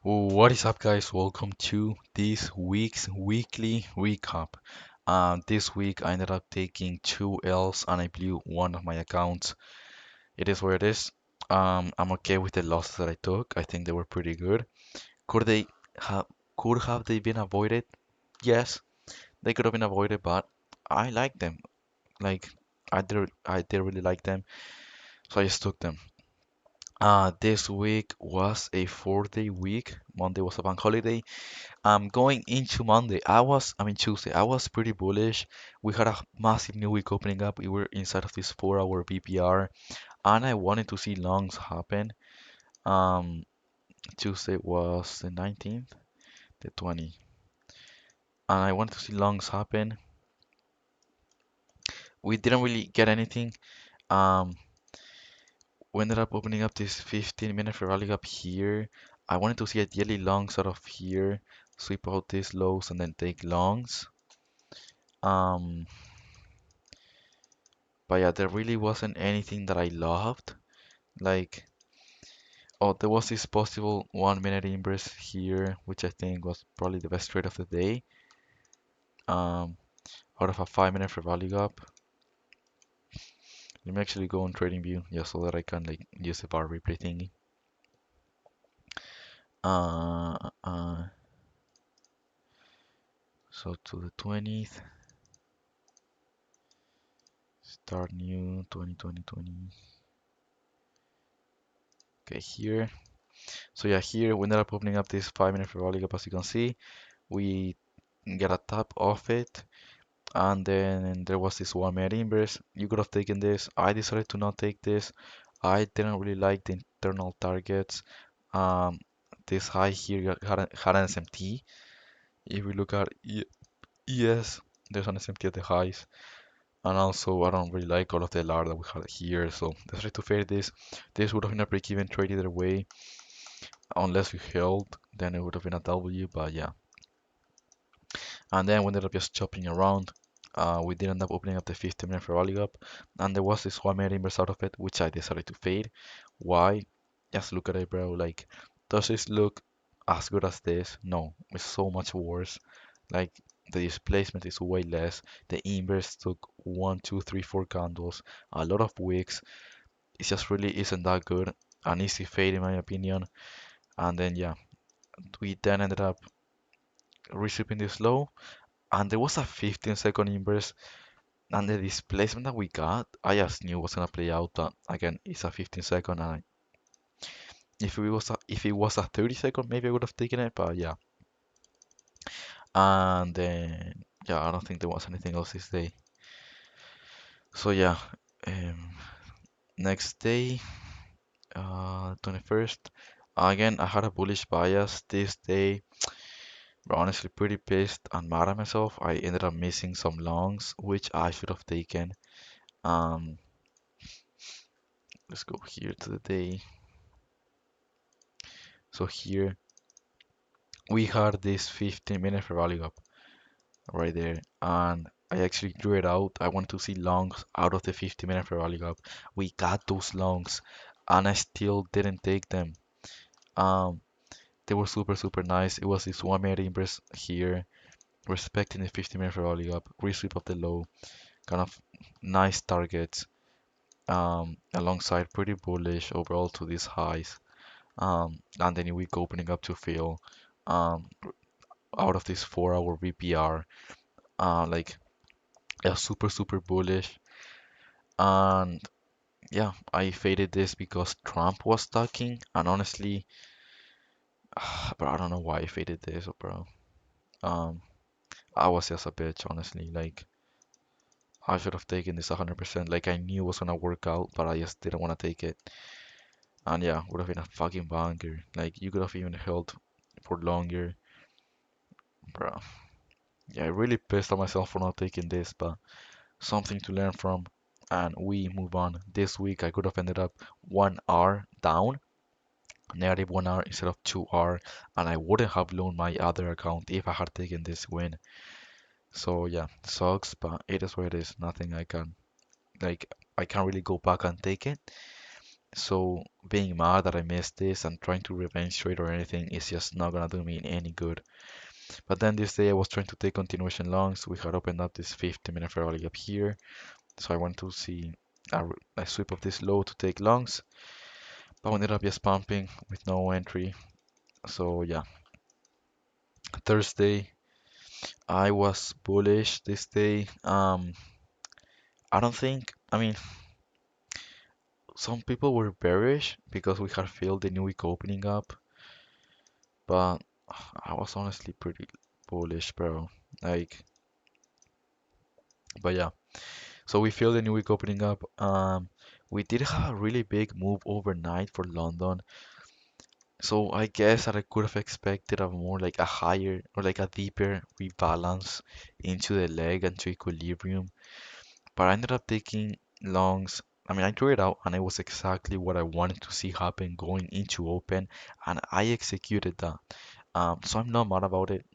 What is up, guys? Welcome to this week's weekly recap. This week I ended up taking two L's and I blew one of my accounts. It is what it is. I'm okay with the losses that I took. I think they were pretty good. Could they have could have they been avoided? Yes, they could have been avoided, but I like them. Like I did really like them, so I just took them. This week was a 4-day week. Monday was a bank holiday. Going into Monday, Tuesday, I was pretty bullish. We had a massive new week opening up. We were inside of this 4-hour BPR, and I wanted to see longs happen. Um, Tuesday was the 19th, the 20th, and I wanted to see longs happen. We didn't really get anything. Um, we ended up opening up this 15-minute rally up here. I wanted to see a daily longs out of here, sweep out these lows, and then take longs. Um, But yeah, there really wasn't anything that I loved. Like, oh, there was this possible 1 minute inverse here, which I think was probably the best trade of the day. Um, Out of a 5 minute value gap. Let me actually go on TradingView just so that I can like use the bar replay thingy. Uh, uh, so to the 20th, start new 2020. Okay, here. So yeah, here we ended up opening up this 5 minute value gap as you can see. We get a tap off it. And then there was this 1 minute inverse. You could have taken this. I decided to not take this. I didn't really like the internal targets. Um, this high here had an SMT. If we look at ES, there's an SMT at the highs. And also, I don't really like all of the LR that we had here. So decided to fade this. This would have been a break-even trade either way. Unless we held, then it would have been a W. But yeah. And then we ended up just chopping around. We did end up opening up the 15 minute rally up, and there was this 1 minute inverse out of it, which I decided to fade. Why? Just look at it, bro. Like, does this look as good as this? No, it's so much worse. Like, the displacement is way less. The inverse took one, two, three, four candles, a lot of wicks. It just really isn't that good. An easy fade, in my opinion. And then, yeah, we then ended up reshipping this low, and there was a 15-second inverse. And the displacement that we got, I just knew was gonna play out. But again, it's a 15 second, and if it was a 30 second, maybe I would have taken it. But yeah, and then yeah, I don't think there was anything else this day. So yeah, um, next day, 21st. Again, I had a bullish bias this day, but honestly, pretty pissed and mad at myself. I ended up missing some longs, which I should have taken. Um, let's go here to the day. So here we had this 15 minute rally up right there, and I actually drew it out. I wanted to see longs out of the 15 minute rally up. We got those longs, and I still didn't take them. Um, they were super nice. It was this 1 minute inverse here, respecting the 15 minute rally up, resweep of the low, kind of nice targets. Alongside pretty bullish overall to these highs. And then week opening up to fill. Um, Out of this 4-hour VPR. Like yeah, super bullish. And yeah, I faded this because Trump was talking, and honestly, bro, I don't know why I faded this, bro. Um, I was just a bitch, honestly. Like I should have taken this 100%. Like I knew it was gonna work out, but I just didn't want to take it. And yeah, would have been a fucking banger. Like you could have even held for longer, bro. Yeah, I really pissed at myself for not taking this, but something to learn from, and we move on. This week I could have ended up 1R down, negative 1R instead of 2R, and I wouldn't have loaned my other account if I had taken this win. So yeah, sucks, but it is what it is. Nothing I can like I can't really go back and take it. So being mad that I missed this and trying to revenge trade or anything is just not gonna do me any good. But then this day I was trying to take continuation longs. We had opened up this 50-minute fair value up here. So I want to see a sweep of this low to take longs. But we ended up just pumping with no entry. So yeah, Thursday I was bullish this day. I don't think, I mean, some people were bearish because we had failed the new week opening up, but I was honestly pretty bullish, bro. Like, but yeah. So we feel the new week opening up. We did have a really big move overnight for London. So I guess that I could have expected a more like a higher or like a deeper rebalance into the leg and to equilibrium. But I ended up taking longs. I mean, I drew it out and it was exactly what I wanted to see happen going into open, and I executed that. So I'm not mad about it.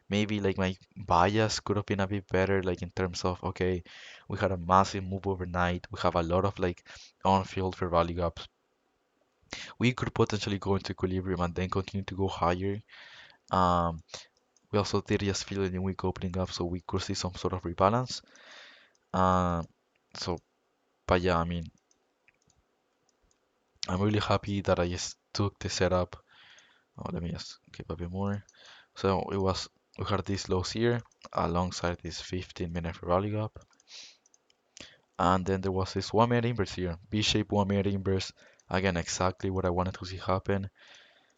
Maybe like my bias could have been a bit better, like in terms of, okay, we had a massive move overnight. We have a lot of like on-field for value gaps. We could potentially go into equilibrium and then continue to go higher. Um, we also did just feel a new week opening up, so we could see some sort of rebalance. Um, so, but yeah, I mean, I'm really happy that I just took the setup. Oh, let me just keep a bit more. So we had these lows here alongside this 15-minute rally gap. And then there was this 1 minute inverse here, V-shaped 1 minute inverse. Again, exactly what I wanted to see happen.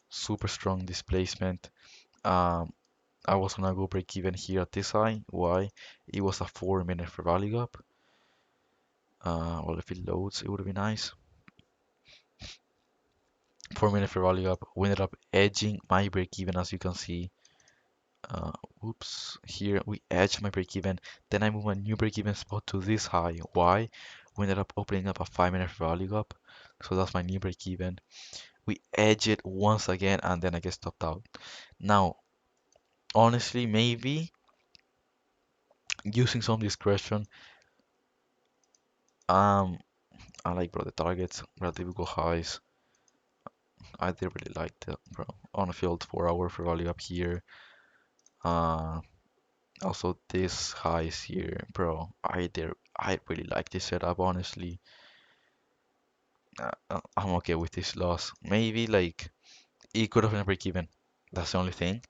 Super strong displacement. Um, I was gonna go break even here at this high. Why? It was a 4 minute rally gap. Well, if it loads, it would be nice. 4 minute rally gap. We ended up edging my break even, as you can see. Uh, Oops, here we edged my break even. Then I move a new break even spot to this high. Why? We ended up opening up a 5 minute rally gap. So that's my new break even. We edge it once again and then I get stopped out. Now, honestly, maybe using some discretion, um, I like, bro, the targets, relatively good highs. I did really like that, bro. On the field 4 hour for value up here. Uh, Also this highs here, bro. I really like this setup, honestly. I'm okay with this loss. Maybe like it could have been a break even. That's the only thing.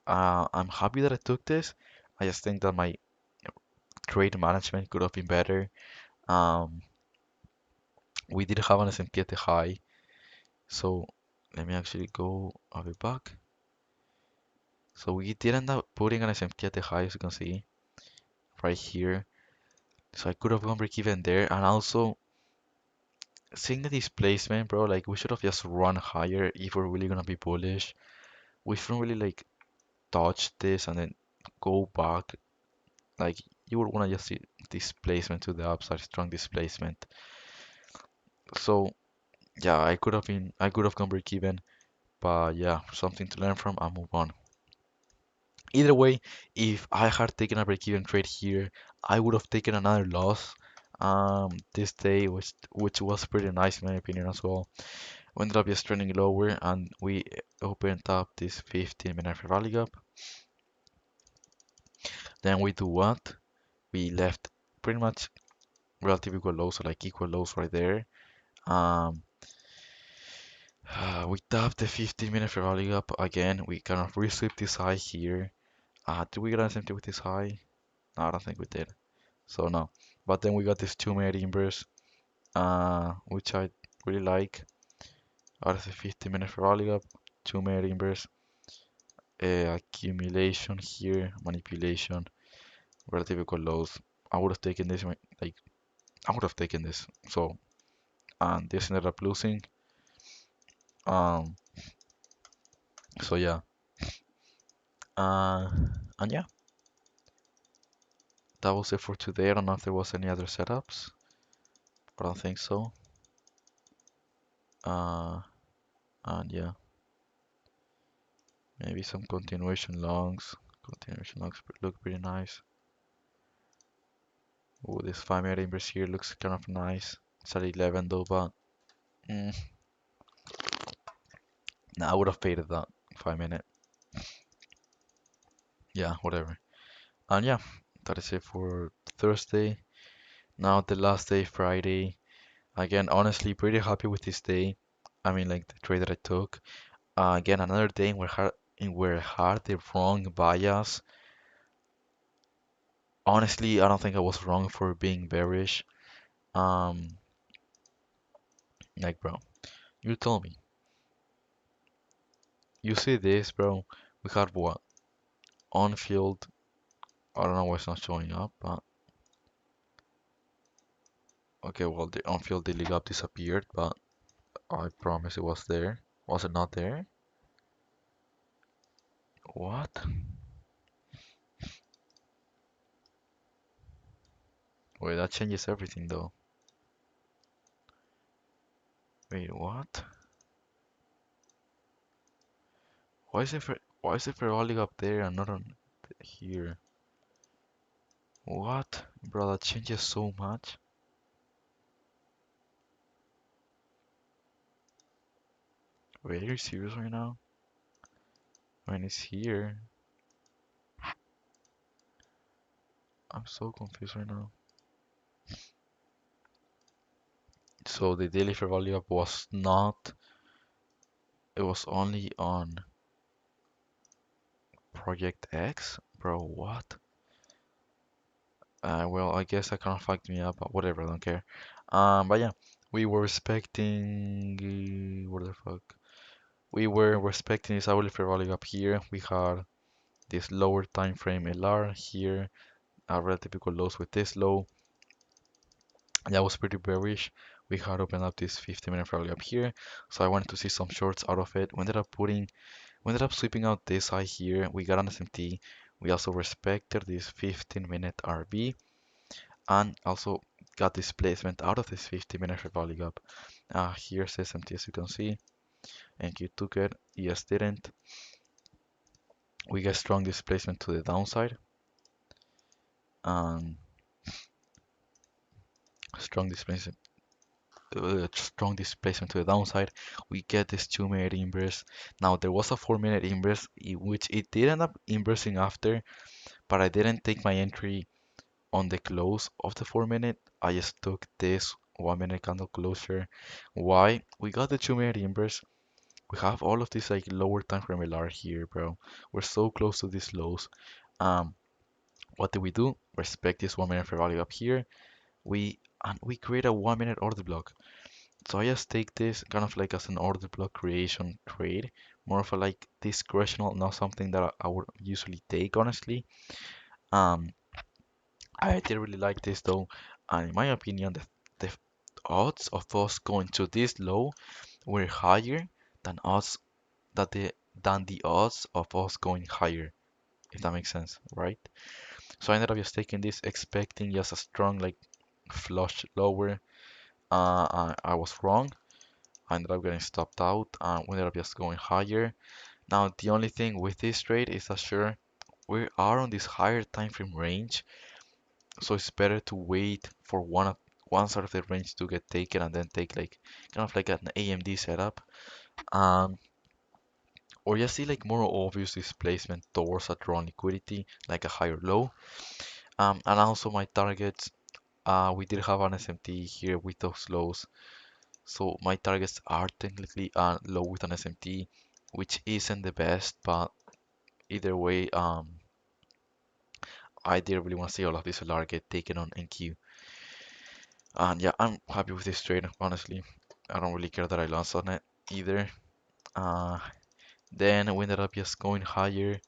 I'm happy that I took this. I just think that my trade management could have been better. Um, we did have an S&P at the high, so let me actually go a bit back. So we did end up putting an S&P at the high, as you can see, right here. So I could have gone break even there, and also seeing the displacement, bro, like we should have just run higher if we're really gonna be bullish. We shouldn't really like dodge this and then go back. Like you would wanna just see displacement to the upside, strong displacement. So yeah, I could have gone break even. But yeah, something to learn from and move on. Either way, if I had taken a break-even trade here, I would have taken another loss this day, which was pretty nice in my opinion as well. We ended up just trending lower and we opened up this 15-minute rally gap. Then we do what? We left pretty much relative equal lows, so like equal lows right there. Um, we tapped the 15-minute rally gap again. We kind of reswept this high here. Did we get anything with this high? No, I don't think we did. So no. But then we got this 2 minute inverse, which I really like. Out of the 50-minute rally up, 2 minute inverse, accumulation here, manipulation, relative equal lows. I would have taken this, like, I would have taken this. So, and this ended up losing. Um, so yeah. Uh, and yeah, that was it for today. I don't know if there was any other setups. I don't think so. Uh, and yeah. Maybe some continuation longs. Continuation longs look pretty nice. Oh, this 5 minute inverse here looks kind of nice. It's at 11 though, but Mm, nah, I would have paid it that 5 minute. Yeah, whatever. And yeah, that is it for Thursday. Now the last day, Friday. Again, honestly, pretty happy with this day. I mean, like the trade that I took. Again, another day where had the wrong bias. Honestly, I don't think I was wrong for being bearish. Um, like, bro, you tell me. You see this, bro? We had what? On field. I don't know why it's not showing up, but okay, well, the on field daily gap disappeared, but I promise it was there. Was it not there? What? Wait, that changes everything though. Wait, what? Why is the Ferrari up there and not on here? What? Bro, that changes so much. Wait, are you serious right now? When it's here, I'm so confused right now. So the daily fair value up was not, it was only on Project X? Bro, what? Well, I guess that kind of fucked me up, but whatever, I don't care. But yeah, we were expecting, what the fuck? We were respecting this hourly fair value up here. We had this lower time frame LR here, a relative equal lows with this low. That was pretty bearish. We had opened up this 50-minute fair value up here, so I wanted to see some shorts out of it. We ended up sweeping out this high here. We got an SMT. We also respected this 15-minute RV and also got displacement out of this 50-minute fair value gap. Here's SMT as you can see. NQ took it, ES didn't. We get strong displacement to the downside. Um, strong displacement, strong displacement to the downside. We get this 2 minute inverse. Now there was a 4 minute inverse, which it did end up inversing after, but I didn't take my entry on the close of the 4 minute. I just took this 1 minute candle closure. Why? We got the 2 minute inverse. We have all of this like lower time frame LR here, bro. We're so close to these lows. Um, what do we do? Respect this 1 minute fair value up here. We create a 1 minute order block. So I just take this kind of like as an order block creation trade, more of a like discretional, not something that I would usually take honestly. Um, I did really like this though, and in my opinion, the odds of us going to this low were higher than odds than the odds of us going higher, if that makes sense, right? So I ended up just taking this, expecting just a strong like flush lower. I was wrong. I ended up getting stopped out and we ended up just going higher. Now the only thing with this trade is that sure we are on this higher time frame range, so it's better to wait for one side of the range to get taken and then take like kind of like an AMD setup. Um, or just see like more obvious displacement towards a drawn liquidity, like a higher low. And also my targets, we did have an SMT here with those lows. So my targets are technically low with an SMT, which isn't the best, but either way, I did really want to see all of this LR get taken on NQ. And yeah, I'm happy with this trade, honestly. I don't really care that I lost on it either. Uh, then we ended up just going higher,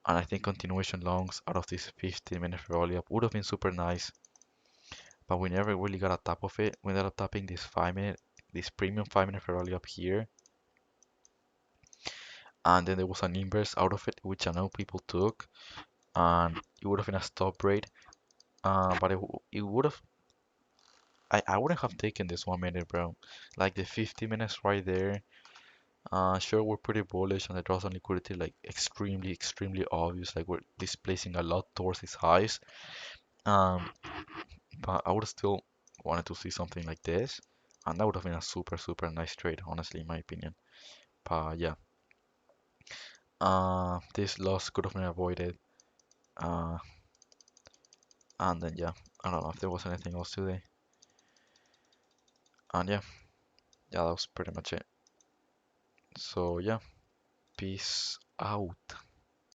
and I think continuation longs out of this 15-minute rally up would have been super nice, but we never really got a tap of it. We ended up tapping this premium 5 minute rally up here, and then there was an inverse out of it, which I know people took, and it would have been a stop rate, but it would have. I wouldn't have taken this 1 minute, bro. Like the 50 minutes right there. Sure, we're pretty bullish on the draws on liquidity, like extremely obvious. Like we're displacing a lot towards its highs. Um, but I would still wanted to see something like this. and that would have been a super nice trade, honestly, in my opinion. But yeah, this loss could have been avoided. Uh, and then yeah, I don't know if there was anything else today. And yeah, that was pretty much it. So yeah, peace out.